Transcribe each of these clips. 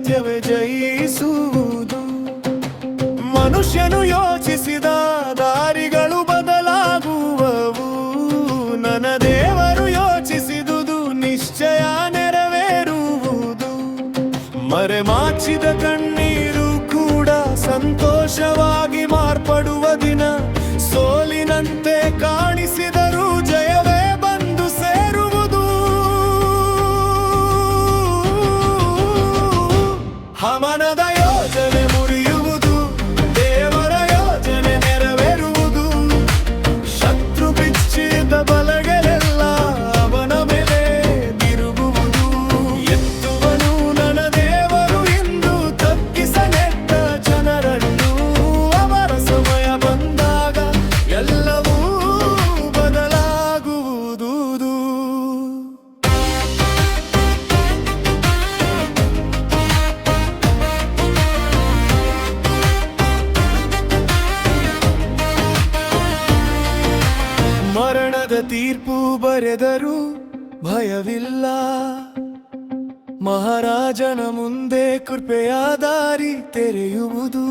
ಸತ್ಯವೇ ಜಯಿಸುವುದು. ಮನುಷ್ಯನು ಯೋಚಿಸಿದ ದಾರಿಗಳು ಬದಲಾಗುವವು. ನನ್ನ ದೇವರು ಯೋಚಿಸಿದುದು ನಿಶ್ಚಯ ನೆರವೇರುವುದು. ಮರೆಮಾಚಿದ ಕಣ್ಣೀರು ಕೂಡ ಸಂತೋಷವಾಗಿ ಮಾರ್ಪಡುವ ದಿನ. ಸೋಲಿನಂತೆ ಕಾಣಿಸಿದರೂ ಜಯವೇ ಬಂದು ಸೇರುವುದು. ಹಮನದ ಯೋಜನೆ ಮುರಿಯುವುದು, ದೇವರ ಯೋಜನೆ ನೆರವೇರುವುದು. ಶತ್ರು ಬಿಚ್ಚಿದ ಬಲಗಳೆಲ್ಲ ಅವನ ಮೇಲೆ ತಿರುಗುವುದು. ಎತ್ತುವನು ನನ್ನ ದೇವರು ಎಂದು ತಗ್ಗಿಸಲೆಟ್ಟ ಜನರನ್ನು. ಅವರ ಸಮಯ ಬಂದಾಗ ಎಲ್ಲವೂ ಬದಲಾಗುವುದು. ಮರಣದ ತೀರ್ಪು ಬರೆದರೂ ಭಯವಿಲ್ಲ. ಮಹಾರಾಜನ ಮುಂದೆ ಕೃಪೆಯ ದಾರಿ ತೆರೆಯುವುದು.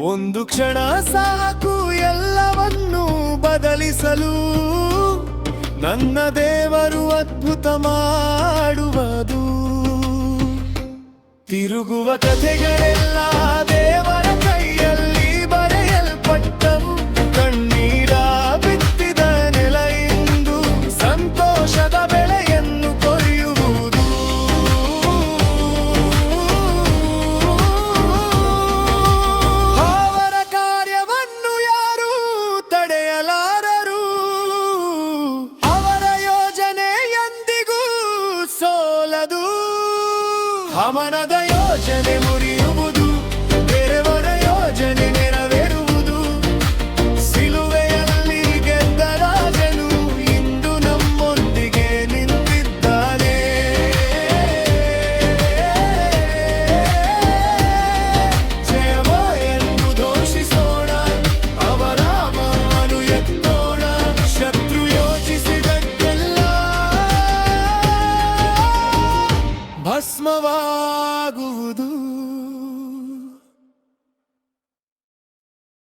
ಒಂದು ಕ್ಷಣ ಸಾಕು ಎಲ್ಲವನ್ನೂ ಬದಲಿಸಲು. ನನ್ನ ದೇವರು ಅದ್ಭುತ ಮಾಡುವುದು. ತಿರುಗುವ ಕಥೆಗಳೆಲ್ಲ ದೇವರ ಕೈಯಲ್ಲಿ ಬರೆಯಲ್ಪಟ್ಟವು. ಕಣ್ಣೀರ ಬಿತ್ತಿದ ನೆಲ ಇಂದು ಸಂತೋಷದ ಬೆಳೆಯನ್ನು ಕೊಯ್ಯುವುದು. ಅವರ ಕಾರ್ಯವನ್ನು ಯಾರೂ ತಡೆಯಲಾರರು. ಅವರ ಯೋಜನೆ ಎಂದಿಗೂ ಸೋಲದು. ಹಮನದ ಯೋಜನೆ ಮುರಿ